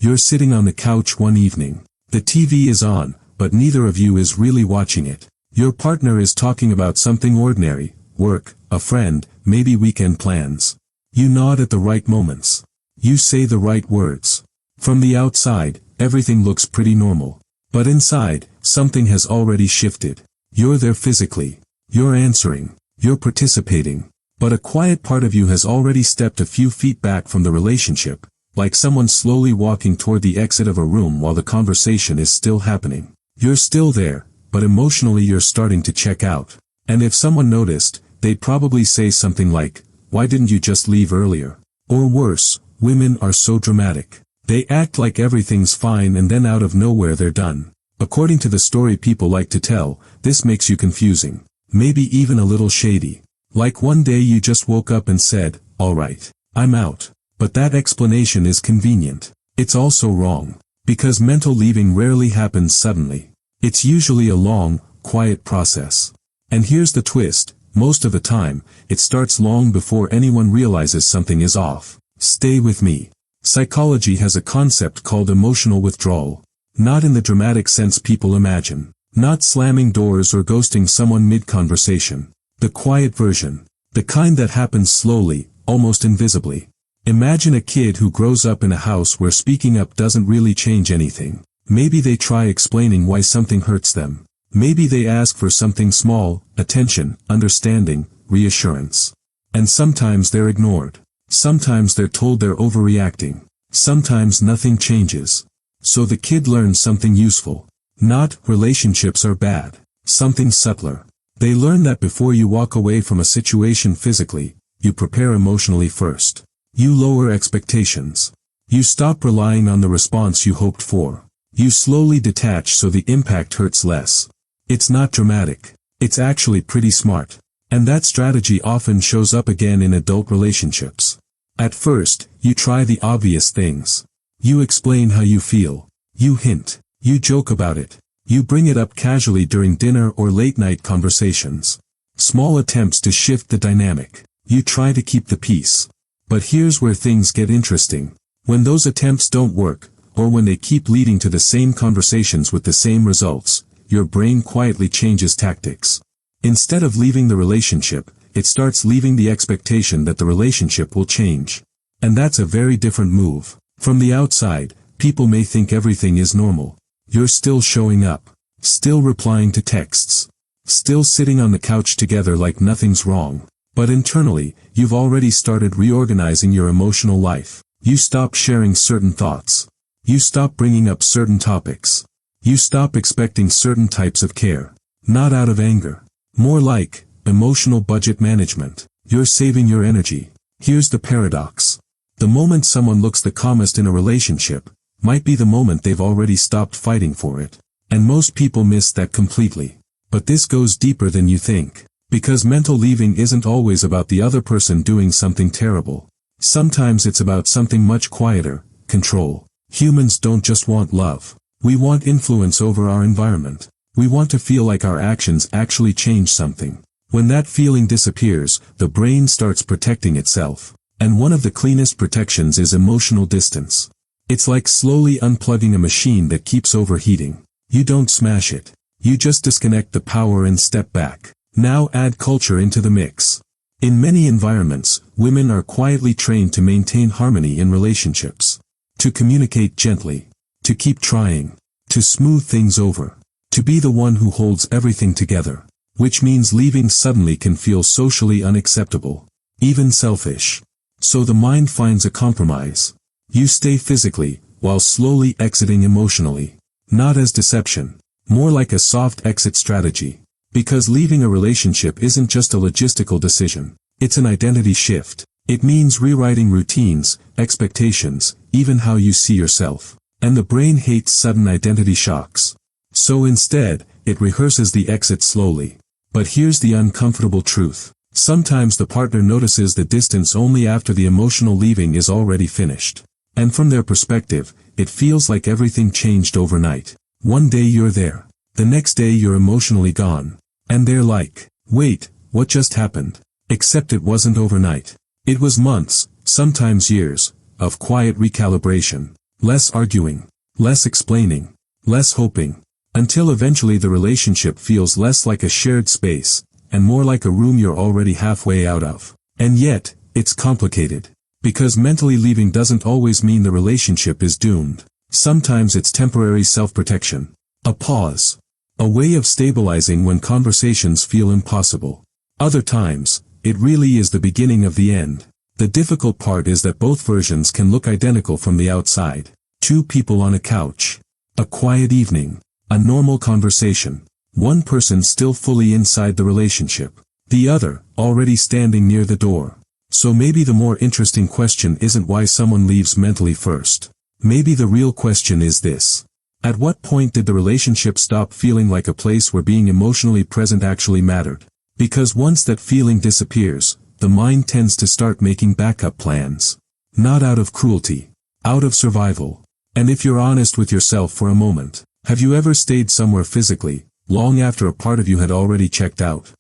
You're sitting on the couch one evening. The TV is on, but neither of you is really watching it. Your partner is talking about something ordinary, work, a friend, maybe weekend plans. You nod at the right moments. You say the right words. From the outside, everything looks pretty normal. But inside, something has already shifted. You're there physically. You're answering. You're participating. But a quiet part of you has already stepped a few feet back from the relationship, like someone slowly walking toward the exit of a room while the conversation is still happening. You're still there, but emotionally you're starting to check out. And if someone noticed, they'd probably say something like, "Why didn't you just leave earlier?" Or worse, women are so dramatic. They act like everything's fine and then out of nowhere they're done. According to the story people like to tell, this makes you confusing. Maybe even a little shady. Like one day you just woke up and said, "All right, I'm out." But that explanation is convenient. It's also wrong. Because mental leaving rarely happens suddenly. It's usually a long, quiet process. And here's the twist, most of the time, it starts long before anyone realizes something is off. Stay with me. Psychology has a concept called emotional withdrawal. Not in the dramatic sense people imagine. Not slamming doors or ghosting someone mid-conversation. The quiet version. The kind that happens slowly, almost invisibly. Imagine a kid who grows up in a house where speaking up doesn't really change anything. Maybe they try explaining why something hurts them. Maybe they ask for something small, attention, understanding, reassurance. And sometimes they're ignored. Sometimes they're told they're overreacting. Sometimes nothing changes. So the kid learns something useful. Not, relationships are bad. Something subtler. They learn that before you walk away from a situation physically, you prepare emotionally first. You lower expectations. You stop relying on the response you hoped for. You slowly detach so the impact hurts less. It's not dramatic. It's actually pretty smart. And that strategy often shows up again in adult relationships. At first, you try the obvious things. You explain how you feel. You hint. You joke about it. You bring it up casually during dinner or late-night conversations. Small attempts to shift the dynamic. You try to keep the peace. But here's where things get interesting. When those attempts don't work, or when they keep leading to the same conversations with the same results, your brain quietly changes tactics. Instead of leaving the relationship, it starts leaving the expectation that the relationship will change. And that's a very different move. From the outside, people may think everything is normal. You're still showing up. Still replying to texts. Still sitting on the couch together like nothing's wrong. But internally, you've already started reorganizing your emotional life. You stop sharing certain thoughts. You stop bringing up certain topics. You stop expecting certain types of care. Not out of anger. More like, emotional budget management. You're saving your energy. Here's the paradox. The moment someone looks the calmest in a relationship, might be the moment they've already stopped fighting for it. And most people miss that completely. But this goes deeper than you think. Because mental leaving isn't always about the other person doing something terrible. Sometimes it's about something much quieter, control. Humans don't just want love. We want influence over our environment. We want to feel like our actions actually change something. When that feeling disappears, the brain starts protecting itself. And one of the cleanest protections is emotional distance. It's like slowly unplugging a machine that keeps overheating. You don't smash it. You just disconnect the power and step back. Now add culture into the mix. In many environments, women are quietly trained to maintain harmony in relationships. To communicate gently. To keep trying. To smooth things over. To be the one who holds everything together. Which means leaving suddenly can feel socially unacceptable. Even selfish. So the mind finds a compromise. You stay physically, while slowly exiting emotionally. Not as deception. More like a soft exit strategy. Because leaving a relationship isn't just a logistical decision. It's an identity shift. It means rewriting routines, expectations, even how you see yourself. And the brain hates sudden identity shocks. So instead, it rehearses the exit slowly. But here's the uncomfortable truth. Sometimes the partner notices the distance only after the emotional leaving is already finished. And from their perspective, it feels like everything changed overnight. One day you're there. The next day you're emotionally gone. And they're like, wait, what just happened? Except it wasn't overnight. It was months, sometimes years, of quiet recalibration. Less arguing. Less explaining. Less hoping. Until eventually the relationship feels less like a shared space, and more like a room you're already halfway out of. And yet, it's complicated. Because mentally leaving doesn't always mean the relationship is doomed. Sometimes it's temporary self-protection. A pause. A way of stabilizing when conversations feel impossible. Other times, it really is the beginning of the end. The difficult part is that both versions can look identical from the outside. Two people on a couch. A quiet evening. A normal conversation. One person still fully inside the relationship. The other, already standing near the door. So maybe the more interesting question isn't why someone leaves mentally first. Maybe the real question is this. At what point did the relationship stop feeling like a place where being emotionally present actually mattered? Because once that feeling disappears, the mind tends to start making backup plans. Not out of cruelty. Out of survival. And if you're honest with yourself for a moment, have you ever stayed somewhere physically, long after a part of you had already checked out?